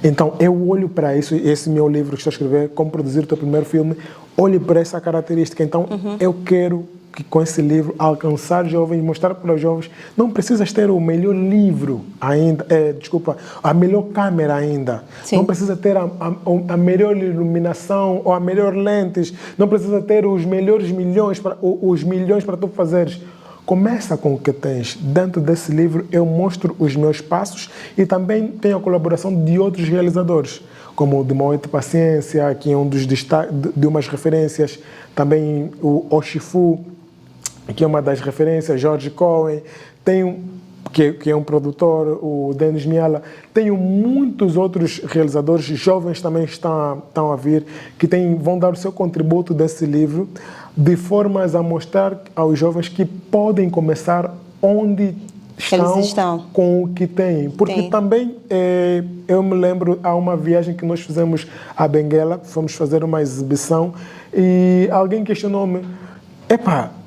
Então eu olho para isso, esse meu livro que estou a escrever, Como Produzir o Teu Primeiro Filme, olho para essa característica. Então eu quero que com esse livro alcançar jovens, mostrar para os jovens, não precisas ter o melhor livro ainda, a melhor câmera ainda, Sim. Não precisa ter a melhor iluminação ou a melhor lentes, não precisa ter os melhores milhões para tu fazeres. Começa com o que tens. Dentro desse livro eu mostro os meus passos e também tenho a colaboração de outros realizadores, como o de Moete Paciência, que é um dos de umas referências, também o Oshifu, que é uma das referências, George Cohen, que é um produtor, o Denis Miala. Tenho muitos outros realizadores, jovens também estão a vir, que vão dar o seu contributo desse livro, de formas a mostrar aos jovens que podem começar onde estão com o que têm. Porque também, eu me lembro, há uma viagem que nós fizemos a Benguela, fomos fazer uma exibição, e alguém questionou-me,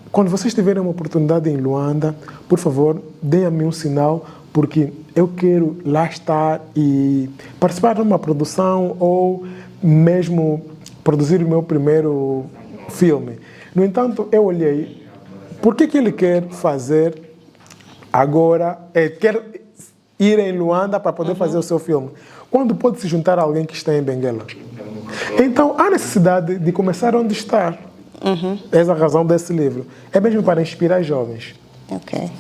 quando vocês tiverem uma oportunidade em Luanda, por favor, deem-me um sinal, porque eu quero lá estar e participar de uma produção ou mesmo produzir o meu primeiro filme. No entanto, eu olhei, por que ele quer fazer agora, quer ir em Luanda para poder fazer o seu filme, quando pode se juntar a alguém que está em Benguela? Então, há necessidade de começar onde está. Essa é a razão desse livro. É mesmo para inspirar jovens. Ok.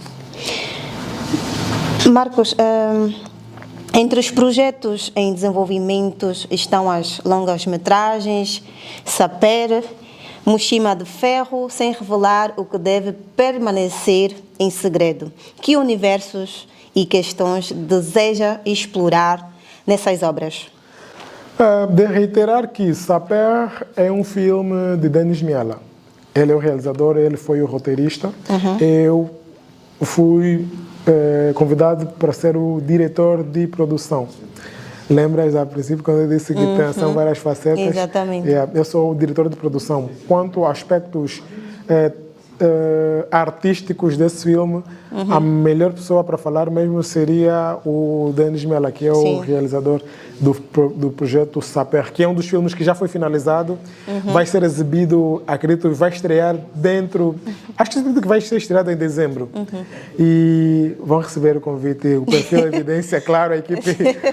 Marcos, entre os projetos em desenvolvimento estão as longas-metragens, Saper, Mochima de Ferro, sem revelar o que deve permanecer em segredo. Que universos e questões deseja explorar nessas obras? De reiterar que Saper é um filme de Denis Miala. Ele é o realizador, ele foi o roteirista. Eu fui convidado para ser o diretor de produção. Lembras, a princípio, quando eu disse que são várias facetas? Exatamente. Eu sou o diretor de produção. Quanto a aspectos artísticos desse filme, a melhor pessoa para falar mesmo seria o Denis Miala, que é o realizador do projeto Saper, que é um dos filmes que já foi finalizado, vai ser exibido, acredito, vai estrear acho que vai ser estreado em dezembro. E vão receber o convite, o Perfil Evidência, claro, a equipe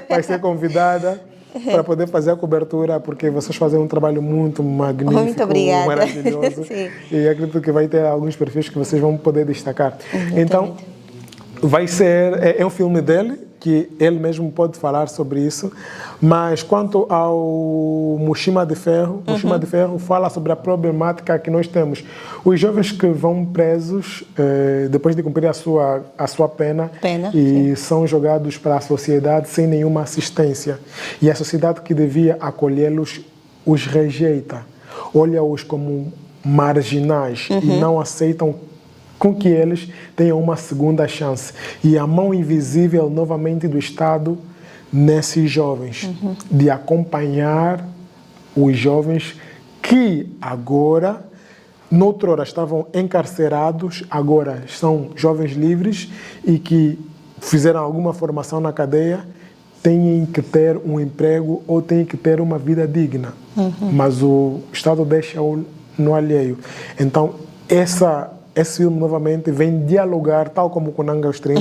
vai ser convidada para poder fazer a cobertura, porque vocês fazem um trabalho muito magnífico, muito obrigada. Maravilhoso. E acredito que vai ter alguns perfis que vocês vão poder destacar. Então, vai ser, é um filme dele, que ele mesmo pode falar sobre isso, mas quanto ao Mochima de Ferro, Mochima de Ferro fala sobre a problemática que nós temos. Os jovens que vão presos, depois de cumprir a sua pena e são jogados para a sociedade sem nenhuma assistência. E a sociedade que devia acolhê-los os rejeita, olha-os como marginais e não aceitam com que eles tenham uma segunda chance. E a mão invisível novamente do Estado nesses jovens, de acompanhar os jovens que agora, noutrora estavam encarcerados, agora são jovens livres e que fizeram alguma formação na cadeia, têm que ter um emprego ou têm que ter uma vida digna. Mas o Estado deixa-o no alheio. Então, esse filme novamente vem dialogar, tal como com Nanga aos 30,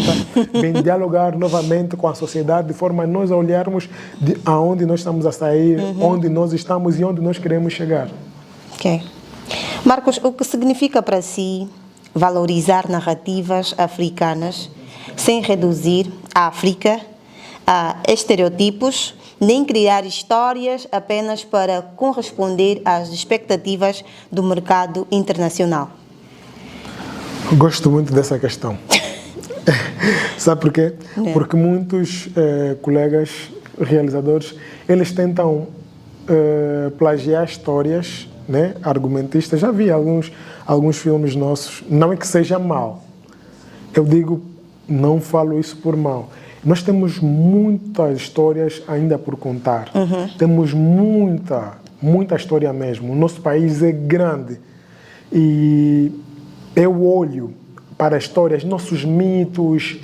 vem dialogar novamente com a sociedade de forma a nós olharmos de aonde nós estamos a sair, onde nós estamos e onde nós queremos chegar. Ok. Marcos, o que significa para si valorizar narrativas africanas sem reduzir a África a estereotipos, nem criar histórias apenas para corresponder às expectativas do mercado internacional? Gosto muito dessa questão. Sabe por quê? Porque muitos colegas realizadores, eles tentam plagiar histórias, né, argumentistas. Já vi alguns filmes nossos, não é que seja mal. Eu digo, não falo isso por mal. Nós temos muitas histórias ainda por contar. Temos muita história mesmo. O nosso país é grande. E eu olho para histórias, nossos mitos,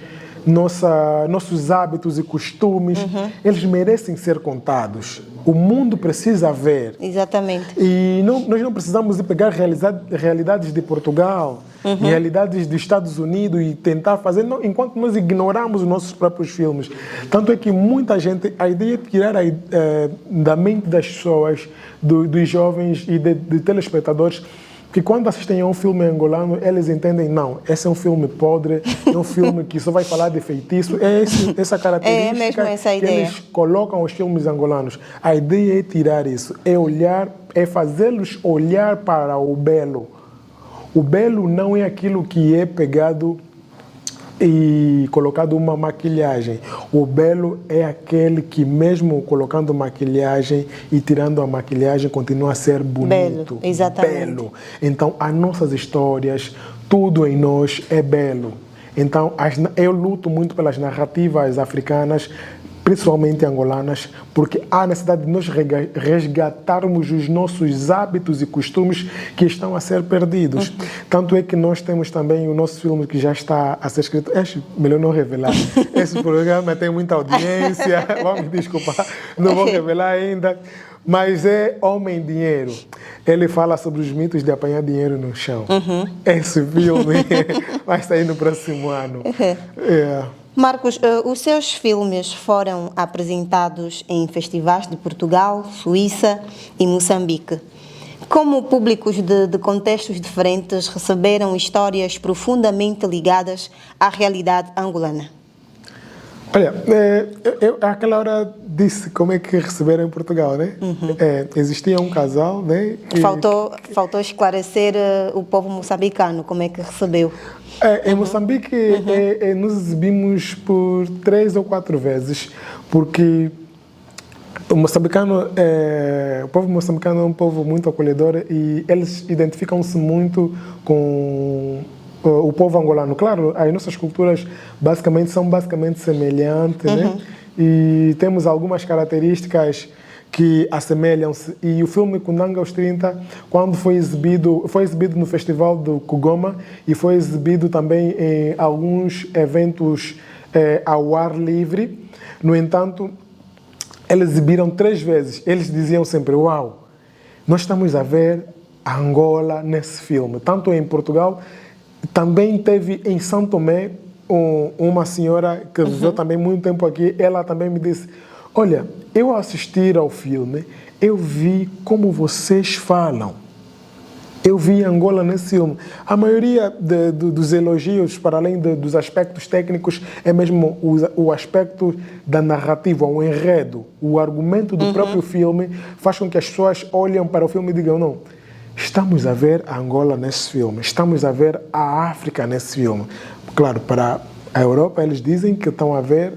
nossos hábitos e costumes, eles merecem ser contados. O mundo precisa ver. Exatamente. E nós não precisamos de pegar realidades de Portugal, realidades dos Estados Unidos e tentar fazer, enquanto nós ignoramos os nossos próprios filmes. Tanto é que muita gente, a ideia é tirar da mente das pessoas, dos jovens e de telespectadores, que quando assistem a um filme angolano, eles entendem, não, esse é um filme podre, é um filme que só vai falar de feitiço, essa característica mesmo essa que ideia. eles colocam os filmes angolanos. A ideia é tirar isso, é fazê-los olhar para o belo. O belo não é aquilo que é pegado e colocado uma maquilhagem. O belo é aquele que mesmo colocando maquilhagem e tirando a maquilhagem continua a ser bonito. Belo, exatamente. Belo. Então, as nossas histórias, tudo em nós é belo. Então, eu luto muito pelas narrativas africanas, principalmente angolanas, porque há necessidade de nós resgatarmos os nossos hábitos e costumes que estão a ser perdidos. Tanto é que nós temos também o nosso filme que já está a ser escrito. Melhor não revelar. Esse programa tem muita audiência, vamos desculpar, não vou revelar ainda. Mas é Homem Dinheiro. Ele fala sobre os mitos de apanhar dinheiro no chão. Esse filme vai sair no próximo ano. Marcos, os seus filmes foram apresentados em festivais de Portugal, Suíça e Moçambique. Como públicos de contextos diferentes receberam histórias profundamente ligadas à realidade angolana? Olha, eu àquela hora disse como é que receberam em Portugal, né? Existia um casal, né? Faltou esclarecer o povo moçambicano, como é que recebeu. Em Moçambique, nos exibimos por 3 ou 4 vezes, porque o povo moçambicano é um povo muito acolhedor e eles identificam-se muito com o povo angolano. Claro, as nossas culturas são basicamente semelhantes, né? E temos algumas características que assemelham-se. E o filme Kunanga aos 30, quando foi exibido no Festival do Kugoma e foi exibido também em alguns eventos ao ar livre. No entanto, eles exibiram 3 vezes. Eles diziam sempre, uau, nós estamos a ver a Angola nesse filme. Tanto em Portugal, também teve em São Tomé uma senhora que viveu também muito tempo aqui. Ela também me disse, olha, eu ao assistir ao filme, eu vi como vocês falam. Eu vi Angola nesse filme. A maioria dos elogios, para além dos aspectos técnicos, é mesmo o aspecto da narrativa, o enredo, o argumento do próprio filme faz com que as pessoas olhem para o filme e digam, não, estamos a ver a Angola nesse filme, estamos a ver a África nesse filme. Claro, para a Europa eles dizem que estão a ver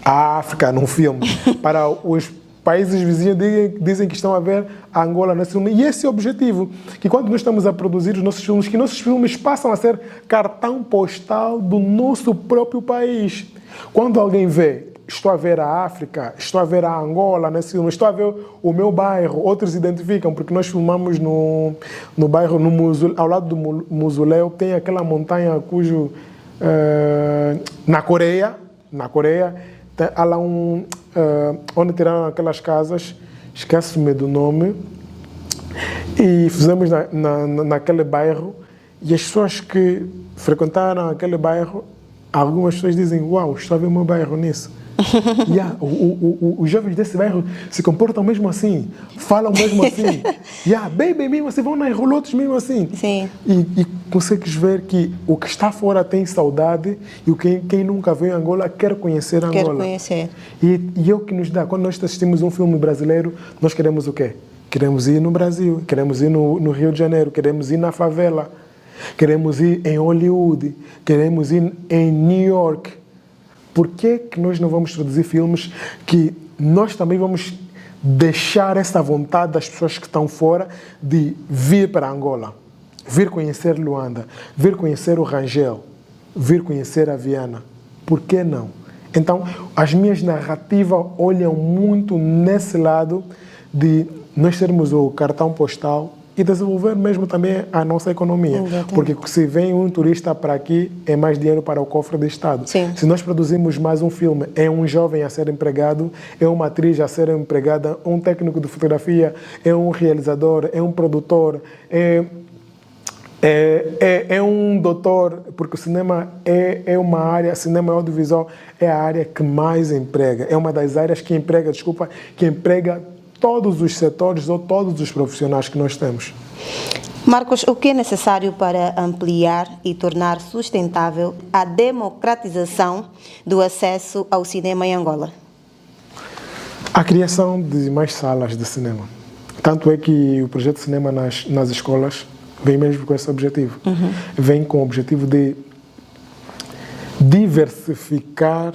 a África num filme. Para os países vizinhos dizem que estão a ver a Angola nesse filme. E esse é o objetivo, que quando nós estamos a produzir os nossos filmes, que nossos filmes passam a ser cartão postal do nosso próprio país. Quando alguém vê, estou a ver a África, estou a ver a Angola nesse filme, estou a ver o meu bairro, outros identificam, porque nós filmamos no bairro, ao lado do mausoléu, tem aquela montanha cujo... na Coreia, há lá onde tiraram aquelas casas, esqueço-me do nome, e fizemos naquele bairro, e as pessoas que frequentaram aquele bairro, algumas pessoas dizem, uau, estou a ver o meu bairro nisso. Os jovens desse bairro se comportam mesmo assim, falam mesmo assim, bebem mesmo assim, vão nas roulotes mesmo assim. Sim. E consegues ver que o que está fora tem saudade e quem nunca veio a Angola quer conhecer a Angola. Quer conhecer. E é o que nos dá. Quando nós assistimos um filme brasileiro, nós queremos o quê? Queremos ir no Brasil, queremos ir no Rio de Janeiro, queremos ir na favela, queremos ir em Hollywood, queremos ir em New York. Por que nós não vamos produzir filmes que nós também vamos deixar essa vontade das pessoas que estão fora de vir para Angola, vir conhecer Luanda, vir conhecer o Rangel, vir conhecer a Viana? Por que não? Então, as minhas narrativas olham muito nesse lado de nós sermos o cartão postal e desenvolver mesmo também a nossa economia. Exatamente. Porque se vem um turista para aqui, é mais dinheiro para o cofre do Estado. Sim. Se nós produzimos mais um filme, é um jovem a ser empregado, é uma atriz a ser empregada, um técnico de fotografia, é um realizador, é um produtor, é um doutor, porque o cinema é uma área, cinema e audiovisual é a área que mais emprega. É uma das áreas que emprega todos os setores ou todos os profissionais que nós temos. Marcos, o que é necessário para ampliar e tornar sustentável a democratização do acesso ao cinema em Angola? A criação de mais salas de cinema. Tanto é que o projeto de cinema nas escolas vem mesmo com esse objetivo. Vem com o objetivo de diversificar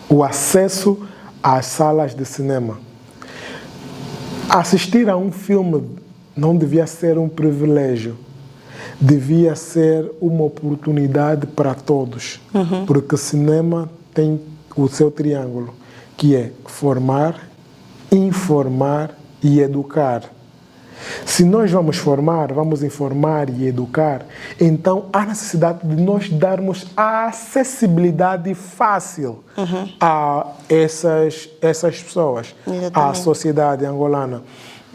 o acesso às salas de cinema. Assistir a um filme não devia ser um privilégio, devia ser uma oportunidade para todos, porque o cinema tem o seu triângulo, que é formar, informar e educar. Se nós vamos formar, vamos informar e educar, então há necessidade de nós darmos a acessibilidade fácil a essas pessoas, à sociedade angolana.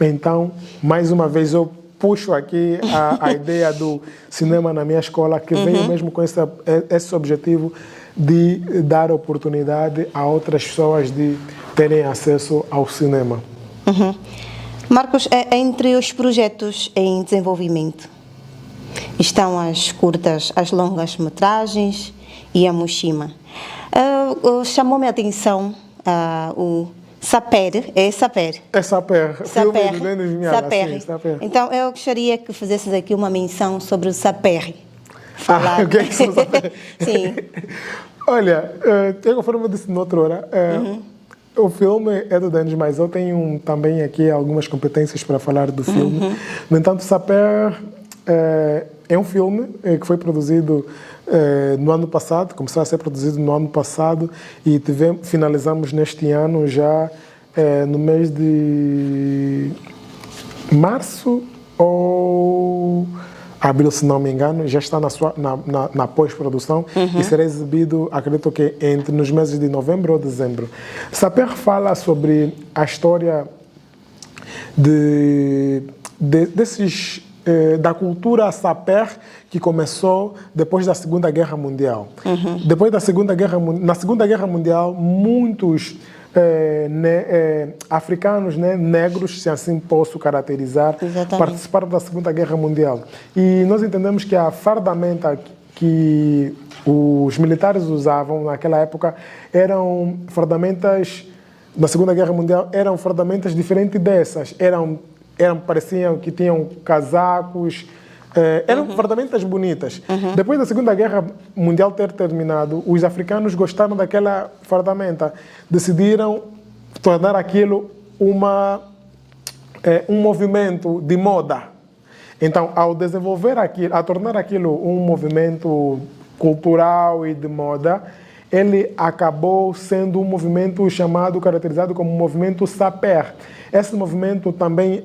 Então, mais uma vez, eu puxo aqui a ideia do cinema na minha escola, que veio mesmo com esse objetivo de dar oportunidade a outras pessoas de terem acesso ao cinema. Marcos, entre os projetos em desenvolvimento estão as curtas, as longas metragens e a Mushima. Chamou-me a atenção o Saper, é Saper? É Saper, Saper. Filme do Denis Vinhada, Saper. sim, Saper. Então, eu gostaria que fizesses aqui uma menção sobre o Saper. O que é que são Saper? Sim. Olha, conforme eu disse noutra hora, o filme é do Denis, mas eu tenho também aqui algumas competências para falar do filme. No entanto, Saper é um filme que foi produzido no ano passado, começou a ser produzido no ano passado e finalizamos neste ano já no mês de março ou abril, se não me engano, já está na pós-produção e será exibido, acredito que nos meses de novembro ou dezembro. Saper fala sobre a história da cultura Saper que começou depois da Segunda Guerra Mundial. Depois na Segunda Guerra Mundial, muitos africanos, negros, se assim posso caracterizar, participaram da Segunda Guerra Mundial. E nós entendemos que a fardamenta que os militares usavam naquela época eram fardamentas, na Segunda Guerra Mundial, eram fardamentas diferentes dessas. Pareciam que tinham casacos, Eram ferramentas bonitas. Depois da Segunda Guerra Mundial ter terminado, os africanos gostaram daquela ferramenta. Decidiram tornar aquilo um movimento de moda. Então, ao desenvolver aquilo, a tornar aquilo um movimento cultural e de moda, ele acabou sendo um movimento caracterizado como movimento saper. Esse movimento também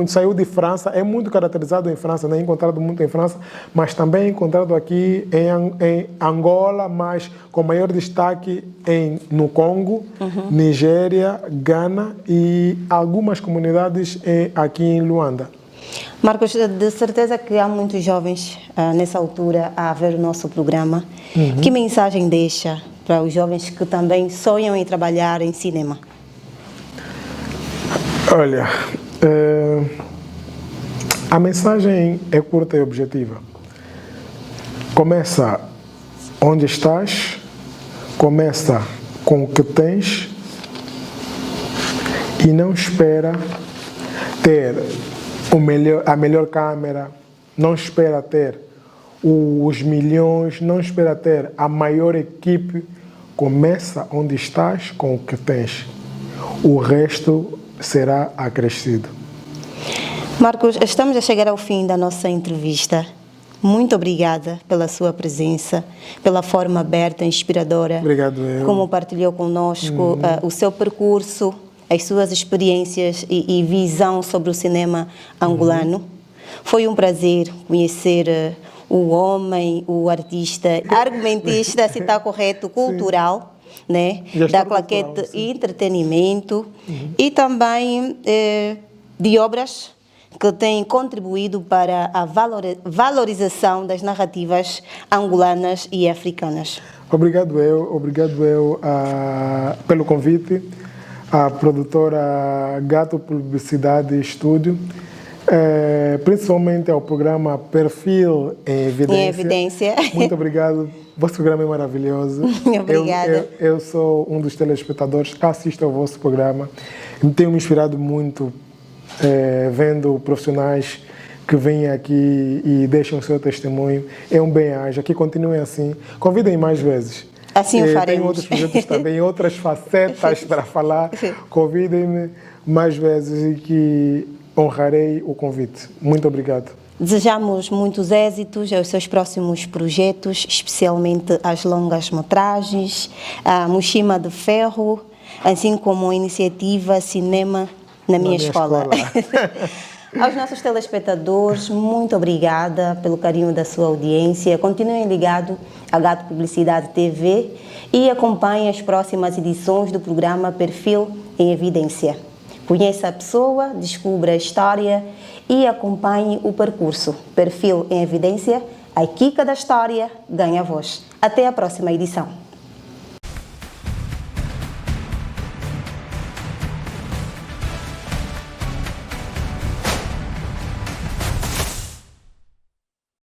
saiu de França, é muito caracterizado em França, é encontrado muito em França, mas também é encontrado aqui em Angola, mas com maior destaque no Congo, Nigéria, Gana e algumas comunidades aqui em Luanda. Marcos, de certeza que há muitos jovens nessa altura a ver o nosso programa. Que mensagem deixa para os jovens que também sonham em trabalhar em cinema? Olha, a mensagem é curta e objetiva. Começa onde estás, começa com o que tens e não espera ter a melhor câmera, não espera ter os milhões, não espera ter a maior equipe. Começa onde estás com o que tens. O resto será acrescido. Marcos, estamos a chegar ao fim da nossa entrevista. Muito obrigada pela sua presença, pela forma aberta e inspiradora. Obrigado, eu. Como partilhou conosco o seu percurso, as suas experiências e visão sobre o cinema angolano. Foi um prazer conhecer o homem, o artista, argumentista, se está correto, cultural, né? Da Claquete Entretenimento e também de obras que têm contribuído para a valorização das narrativas angolanas e africanas. Obrigado eu pelo convite, à produtora Gato Publicidade Estúdio, principalmente ao programa Perfil em Evidência. Muito obrigado. Vosso programa é maravilhoso. Obrigada. Eu sou um dos telespectadores, assisto ao vosso programa. Tenho me inspirado muito vendo profissionais que vêm aqui e deixam o seu testemunho. É um bem-aja, que continuem assim. Convidem mais vezes. Assim o faremos. Tenho outros projetos também, outras facetas para falar. Convidem-me mais vezes e que honrarei o convite. Muito obrigado. Desejamos muitos êxitos aos seus próximos projetos, especialmente as longas-metragens, a Mochima de Ferro, assim como a iniciativa Cinema na minha escola. Aos nossos telespectadores, muito obrigada pelo carinho da sua audiência. Continuem ligados à Gato Publicidade TV e acompanhem as próximas edições do programa Perfil em Evidência. Conheça a pessoa, descubra a história e acompanhe o percurso. Perfil em Evidência, a Kika da história ganha voz. Até a próxima edição.